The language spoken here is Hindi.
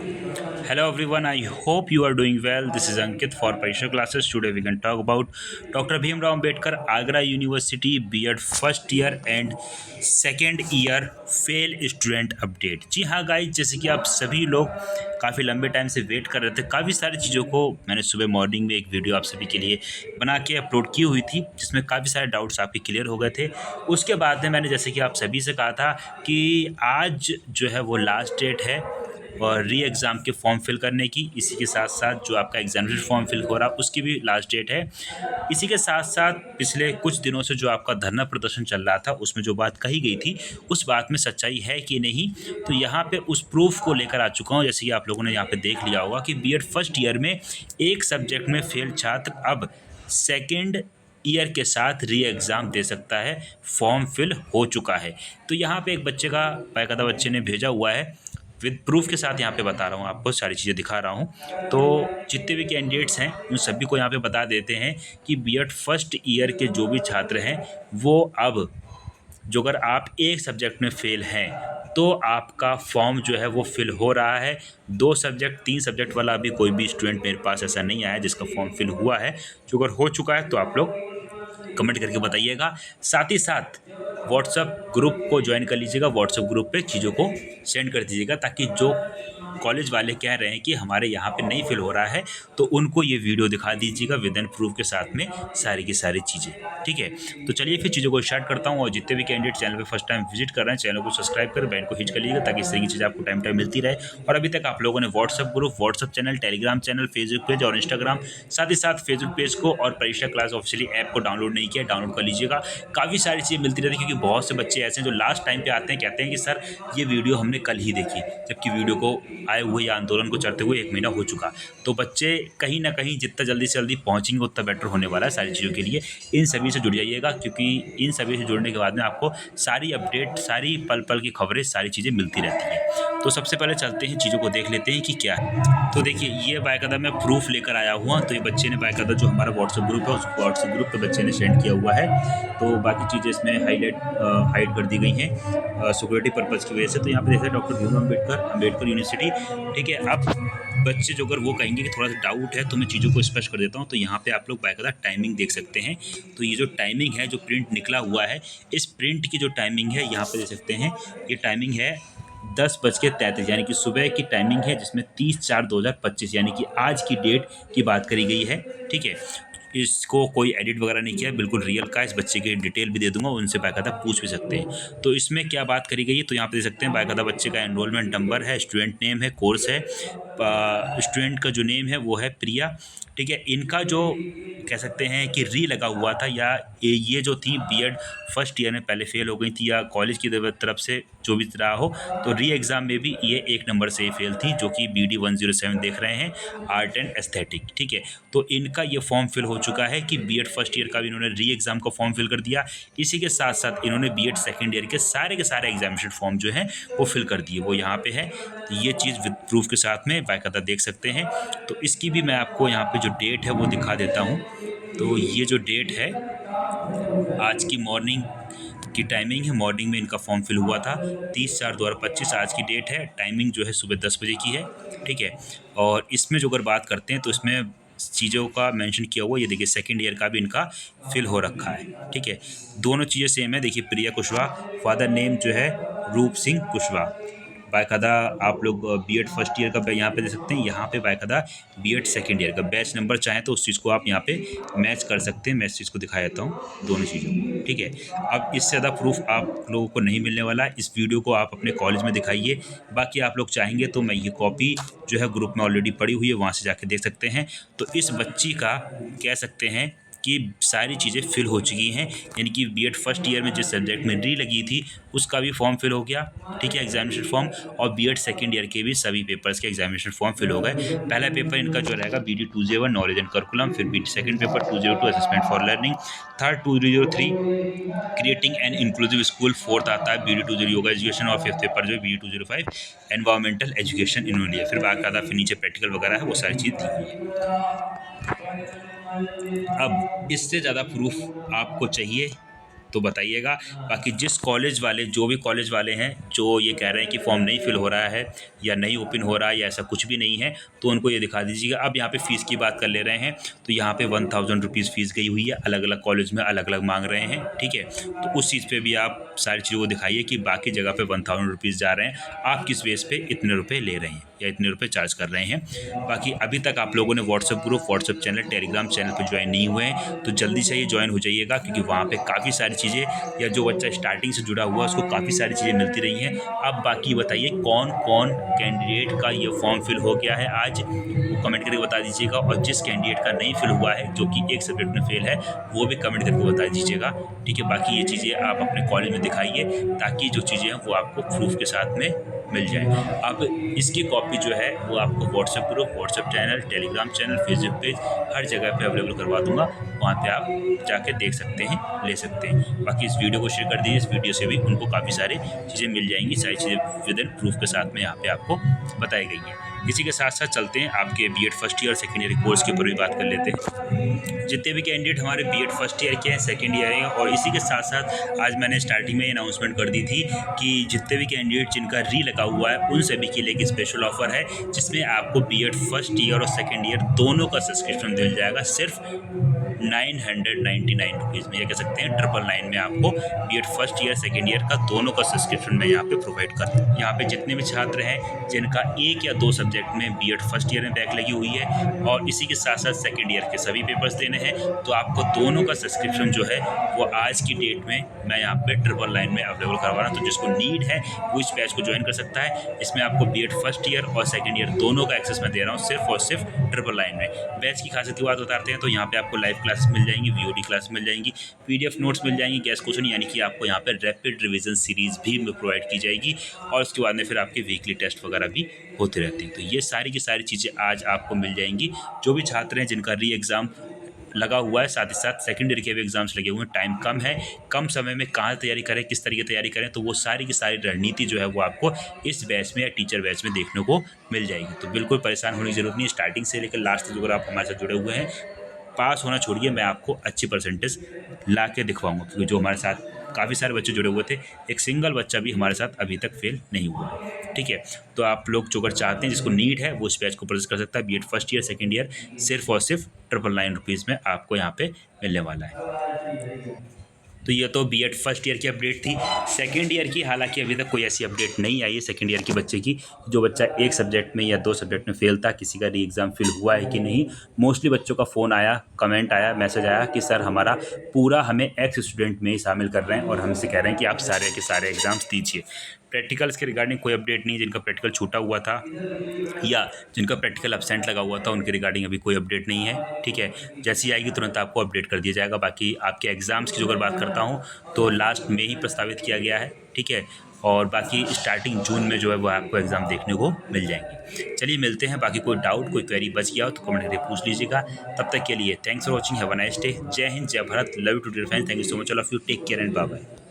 Hello everyone, I hope you are doing well. This is Ankit for Parisha classes. Today we can talk about Dr. Bhimrao Ambedkar Agra University B.Ed first year and second year fail student update. जी हाँ गाइज, जैसे कि आप सभी लोग काफ़ी लंबे टाइम से वेट कर रहे थे, काफ़ी सारी चीज़ों को मैंने सुबह मॉर्निंग में एक वीडियो आप सभी के लिए बना के अपलोड की हुई थी, जिसमें काफ़ी सारे डाउट्स आपके क्लियर हो गए थे। उसके बाद में मैंने जैसे कि आप सभी से कहा था कि आज जो है वो लास्ट डेट है और री एग्ज़ाम के फॉर्म फिल करने की। इसी के साथ साथ जो आपका एग्जामिनेशन फॉर्म फिल हो रहा उसकी भी लास्ट डेट है। इसी के साथ साथ पिछले कुछ दिनों से जो आपका धरना प्रदर्शन चल रहा था, उसमें जो बात कही गई थी उस बात में सच्चाई है कि नहीं, तो यहाँ पे उस प्रूफ को लेकर आ चुका हूँ। जैसे कि आप लोगों ने यहाँ पे देख लिया होगा कि बीएड फर्स्ट ईयर में एक सब्जेक्ट में फेल छात्र अब सेकेंड ईयर के साथ री एग्ज़ाम दे सकता है। फॉर्म फिल हो चुका है। तो यहाँ पे एक बच्चे का, बाकायदा बच्चे ने भेजा हुआ है विद प्रूफ के साथ, यहाँ पे बता रहा हूँ आपको, सारी चीज़ें दिखा रहा हूँ। तो जितने भी कैंडिडेट्स हैं उन सभी को यहाँ पे बता देते हैं कि बीएड फर्स्ट ईयर के जो भी छात्र हैं वो अब, जो अगर आप एक सब्जेक्ट में फ़ेल हैं तो आपका फॉर्म जो है वो फिल हो रहा है। 2 सब्जेक्ट 3 सब्जेक्ट वाला अभी कोई भी स्टूडेंट मेरे पास ऐसा नहीं आया जिसका फॉर्म फिल हुआ है। जो अगर हो चुका है तो आप लोग कमेंट करके बताइएगा। साथ ही साथ व्हाट्सएप ग्रुप को ज्वाइन कर लीजिएगा। व्हाट्सएप ग्रुप पे चीज़ों को सेंड कर दीजिएगा, ताकि जो कॉलेज वाले कह रहे हैं कि हमारे यहाँ पे नहीं फिल हो रहा है, तो उनको ये वीडियो दिखा दीजिएगा विद इन प्रूफ के साथ में सारी की सारी चीज़ें। ठीक है, तो चलिए फिर चीज़ों को स्टार्ट करता हूँ। और जितने भी कैंडिडेट चैनल पे फर्स्ट टाइम विजिट कर रहे हैं, चैनल को सब्सक्राइब कर बेल को हिट कर लीजिएगा, ताकि इस तरह की चीज़ें आपको टाइम टाइम मिलती रहे। और अभी तक आप लोगों ने WhatsApp group, WhatsApp channel, Telegram channel, Facebook page और इंस्टाग्राम, साथ ही साथ फेसबुक पेज को और परीक्षा क्लास ऑफिशियली ऐप को डाउनलोड नहीं किया, डाउनलोड कर लीजिएगा। काफ़ी सारी चीज़ें मिलती रहती है, क्योंकि बहुत से बच्चे ऐसे हैं जो लास्ट टाइम पे आते हैं, कहते हैं कि सर ये वीडियो हमने कल ही देखी, जबकि वीडियो को आए हुए या आंदोलन को चलते हुए 1 महीना हो चुका। तो बच्चे कहीं ना कहीं जितना जल्दी से जल्दी पहुंचेंगे उतना बेटर होने वाला है सारी चीज़ों के लिए। इन सभी से जुड़ जाइएगा, क्योंकि इन सभी से जुड़ने के बाद में आपको सारी अपडेट, सारी पल पल की खबरें, सारी चीज़ें मिलती रहती हैं। तो सबसे पहले चलते हैं, चीज़ों को देख लेते हैं कि क्या है। तो देखिए, ये बाकायदा मैं प्रूफ लेकर आया हुआ। तो ये बच्चे ने बाकायदा, जो हमारा व्हाट्सएप ग्रुप है उस व्हाट्सएप ग्रुप पे बच्चे ने सेंड किया हुआ है। तो बाकी चीज़ें इसमें हाइड कर दी गई हैं सिक्योरिटी पर्पज़ की वजह से। तो यहाँ पे देखते हैं डॉक्टर भीमराव अम्बेडकर यूनिवर्सिटी। ठीक है, अब बच्चे जो अगर वो कहेंगे कि थोड़ा सा डाउट है, तो मैं चीज़ों को स्पष्ट कर देता हूँ। तो यहाँ पे आप लोग बाकायदा टाइमिंग देख सकते हैं। तो ये जो टाइमिंग है, जो प्रिंट निकला हुआ है, इस प्रिंट की जो टाइमिंग है यहाँ पे देख सकते हैं। ये टाइमिंग है 10:33, यानी कि सुबह की टाइमिंग है, जिसमें 30/4/2025 यानी कि आज की डेट की बात करी गई है। ठीक है, इसको कोई एडिट वगैरह नहीं किया है, बिल्कुल रियल का। इस बच्चे की डिटेल भी दे दूंगा, उनसे बाकायदा पूछ भी सकते हैं। तो इसमें क्या बात करी गई है, तो यहाँ पे देख सकते हैं बाकायदा बच्चे का एनरोलमेंट नंबर है, स्टूडेंट नेम है, कोर्स है, स्टूडेंट का जो नेम है वो है प्रिया। ठीक है, इनका जो कह सकते हैं कि री लगा हुआ था, या ये जो थी बीएड फर्स्ट ईयर में पहले फेल हो गई थी, या कॉलेज की तरफ से जो भी रहा हो, तो री एग्ज़ाम में भी ये 1 नंबर से फेल थी, जो कि BD 107 देख रहे हैं, आर्ट एंड एस्थेटिक। ठीक है, तो इनका ये फॉर्म फिल हो चुका है कि बीएड फर्स्ट ईयर का भी इन्होंने री एग्ज़ाम का फॉर्म फिल कर दिया। इसी के साथ साथ इन्होंने बीएड सेकेंड ईयर के सारे एग्जामिनेशन फॉर्म जो हैं वो फिल कर दिए, वो यहाँ पे है। तो ये चीज़ विद प्रूफ के साथ में बाकायदा देख सकते हैं। तो इसकी भी मैं आपको यहाँ पे जो डेट है वो दिखा देता हूँ। तो ये जो डेट है, आज की मॉर्निंग की टाइमिंग है, मॉर्निंग में इनका फॉर्म फिल हुआ था। 30/4/2025 आज की डेट है। टाइमिंग जो है सुबह 10 बजे की है। ठीक है, और इसमें जो अगर बात करते हैं तो इसमें चीज़ों का मेंशन किया हुआ, ये देखिए सेकंड ईयर का भी इनका फिल हो रखा है। ठीक है, दोनों चीज़ें सेम है। देखिए, प्रिया कुशवाहा, फादर नेम जो है रूप सिंह कुशवाहा। बाकायदा आप लोग बीएड फर्स्ट ईयर का यहाँ पे दे सकते हैं, यहाँ पे बाकायदा बीएड सेकेंड ईयर का बैच नंबर चाहें तो उस चीज़ को आप यहाँ पे मैच कर सकते हैं। मैं इस चीज़ को दिखा देता हूँ, दोनों चीज़ों को। ठीक है, अब इससे ज़्यादा प्रूफ आप लोगों को नहीं मिलने वाला है। इस वीडियो को आप अपने कॉलेज में दिखाइए। बाकी आप लोग चाहेंगे तो मैं ये कॉपी जो है ग्रुप में ऑलरेडी पड़ी हुई है, वहाँ से जाके देख सकते हैं। तो इस बच्ची का कह सकते हैं कि सारी चीज़ें फिल हो चुकी हैं, यानी कि बीएड फर्स्ट ईयर में जिस सब्जेक्ट में री लगी थी उसका भी फॉर्म फिल हो गया। ठीक है, एग्जामिनेशन फॉर्म, और बीएड सेकेंड ईयर के भी सभी पेपर्स के एग्जामिनेशन फॉर्म फिल हो गए। पहला पेपर इनका जो रहेगा BD 201 नॉलेज एंड करिकुलम, फिर BD second paper 202 assessment for learning, third 2003 creating an inclusive school, fourth आता है BD 20 योगा एजुकेशन, और फिफ्थ पेपर जो है BD 205 एनवायरमेंटल एजुकेशन इन्होंने लिया। फिर बाकायदा फिर नीचे प्रैक्टिकल वगैरह है, वो सारी चीज़ दी हुई है। अब इससे ज़्यादा प्रूफ आपको चाहिए तो बताइएगा। बाकी जिस कॉलेज वाले जो भी कॉलेज वाले हैं जो ये कह रहे हैं कि फॉर्म नहीं फिल हो रहा है या नहीं ओपन हो रहा है या ऐसा कुछ भी नहीं है, तो उनको ये दिखा दीजिएगा। अब यहाँ पे फ़ीस की बात कर ले रहे हैं, तो यहाँ पे 1000 रुपीज़ फ़ीस गई हुई है। अलग अलग कॉलेज में अलग अलग मांग रहे हैं, ठीक है। तो उस चीज़ पे भी आप सारी चीज़ों को दिखाइए कि बाकी जगह पे 1000 रुपीज़ जा रहे हैं, आप किस बेस पे इतने रुपये ले रहे हैं या इतने रुपये चार्ज कर रहे हैं। बाकी अभी तक आप लोगों ने WhatsApp group, WhatsApp channel, Telegram channel पर ज्वाइन नहीं हुए हैं, तो जल्दी से ही ज्वाइन हो जाइएगा, क्योंकि वहाँ पे काफ़ी सारी चीज़ें, या जो बच्चा स्टार्टिंग से जुड़ा हुआ है उसको काफ़ी सारी चीज़ें मिलती रही हैं। अब बाकी बताइए कौन कौन कैंडिडेट का ये फॉर्म फिल हो गया है आज, वो कमेंट करके बता दीजिएगा। और जिस कैंडिडेट का नहीं फिल हुआ है, जो कि एक सब्जेक्ट में फेल है, वो भी कमेंट करके बता दीजिएगा, ठीक है। बाकी ये चीज़ें आप अपने कॉलेज में दिखाइए, ताकि जो चीज़ें हैं वो आपको प्रूफ के साथ में मिल जाए। अब इसकी कॉपी जो है वो आपको WhatsApp group, WhatsApp channel, Telegram channel, Facebook page, हर जगह पे अवेलेबल करवा दूंगा। वहाँ पे आप जाके देख सकते हैं, ले सकते हैं। बाकी इस वीडियो को शेयर कर दीजिए, इस वीडियो से भी उनको काफ़ी सारी चीज़ें मिल जाएंगी, सारी चीज़ें विद इन प्रूफ के साथ में यहाँ पे आपको बताई गई हैं। इसी के साथ साथ चलते हैं आपके B Ed first year second year course के ऊपर भी बात कर लेते हैं। जितने भी कैंडिडेट हमारे बीएड फर्स्ट ईयर के हैं, सेकेंड ईयर हैं, और इसी के साथ साथ आज मैंने स्टार्टिंग में अनाउंसमेंट कर दी थी कि जितने भी कैंडिडेट जिनका री लगा हुआ है उन सभी के लिए एक स्पेशल ऑफर है, जिसमें आपको बीएड फर्स्ट ईयर और सेकेंड ईयर दोनों का सब्सक्रिप्शन मिल जाएगा सिर्फ 999 रुपीज़ में, या कह सकते हैं 999 में आपको B Ed first year second year का दोनों का सब्सक्रिप्शन मैं यहाँ पे प्रोवाइड करता हूँ। यहाँ पे जितने भी छात्र हैं जिनका एक या दो सब्जेक्ट में बीएड फर्स्ट ईयर में बैक लगी हुई है और इसी के साथ साथ सेकेंड ईयर के सभी पेपर्स देने हैं, तो आपको दोनों का सब्सक्रिप्शन जो है वो आज की डेट में मैं यहाँ पे 999 में अवेलेबल करवा रहा हूँ। तो जिसको नीड है वो इस बैच को ज्वाइन कर सकता है। इसमें आपको बीएड फर्स्ट ईयर और सेकेंड ईयर दोनों का एक्सेस मैं दे रहा हूँ सिर्फ और सिर्फ 999 में। बैच की खासियत की बात बताते हैं, तो यहाँ पे आपको लाइव क्लास मिल जाएंगी, वीओडी क्लास मिल जाएंगी, पीडीएफ नोट्स मिल जाएंगी, गेस्ट क्वेश्चन, यानी कि आपको यहाँ पे रैपिड रिवीजन सीरीज भी प्रोवाइड की जाएगी, और उसके बाद में फिर आपके वीकली टेस्ट वगैरह भी होते रहते हैं। तो ये सारी की सारी चीज़ें आज आपको मिल जाएंगी। जो भी छात्र हैं जिनका री एग्ज़ाम लगा हुआ है, साथ ही साथ सेकेंड ईयर के भी एग्जाम्स लगे हुए हैं, टाइम कम है, कम समय में कहाँ तैयारी करें, किस तरीके तैयारी करें, तो वो सारी की सारी रणनीति जो है वो आपको इस बैच में या टीचर बैच में देखने को मिल जाएगी। तो बिल्कुल परेशान होने की ज़रूरत नहीं है। स्टार्टिंग से लेकर लास्ट तक अगर आप हमारे साथ जुड़े हुए हैं, पास होना छोड़िए, मैं आपको अच्छी परसेंटेज ला के दिखवाऊँगा, क्योंकि जो हमारे साथ काफ़ी सारे बच्चे जुड़े हुए थे, एक सिंगल बच्चा भी हमारे साथ अभी तक फेल नहीं हुआ है, ठीक है। तो आप लोग जो अगर चाहते हैं, जिसको नीड है, वो इस बैच को परचेज कर सकता है। B Ed first year second year सिर्फ और सिर्फ 999 रुपीज़ में आपको यहाँ पे मिलने वाला है। तो ये तो बीएड फर्स्ट ईयर की अपडेट थी। सेकेंड ईयर की हालांकि अभी तक कोई ऐसी अपडेट नहीं आई है सेकेंड ईयर के बच्चे की, जो बच्चा एक सब्जेक्ट में या दो सब्जेक्ट में फेल था, किसी का री एग्ज़ाम फिल हुआ है कि नहीं। मोस्टली बच्चों का फ़ोन आया, कमेंट आया, मैसेज आया कि सर हमारा पूरा हमें एक्स स्टूडेंट में ही शामिल कर रहे हैं और हमसे कह रहे हैं कि आप सारे के सारे एग्ज़ाम्स दीजिए। प्रैक्टिकल्स के रिगार्डिंग कोई अपडेट नहीं, जिनका प्रैक्टिकल छूटा हुआ था या जिनका प्रैक्टिकल एब्सेंट लगा हुआ था उनके रिगार्डिंग अभी कोई अपडेट नहीं है, ठीक है। जैसी आएगी तुरंत आपको अपडेट कर दिया जाएगा। बाकी आपके एग्ज़ाम्स की जो अगर बात करता हूँ तो लास्ट में ही प्रस्तावित किया गया है, ठीक है। और बाकी स्टार्टिंग जून में जो है वो आपको एग्ज़ाम देखने को मिल जाएंगे। चलिए मिलते हैं। बाकी कोई डाउट, कोई क्वेरी बच गया हो तो कमेंट करके पूछ लीजिएगा। तब तक के लिए thanks for watching, have a nice day. जय हिंद, जय Bharat, love you too dear friends, thank you so much, all of you, take care and bye bye.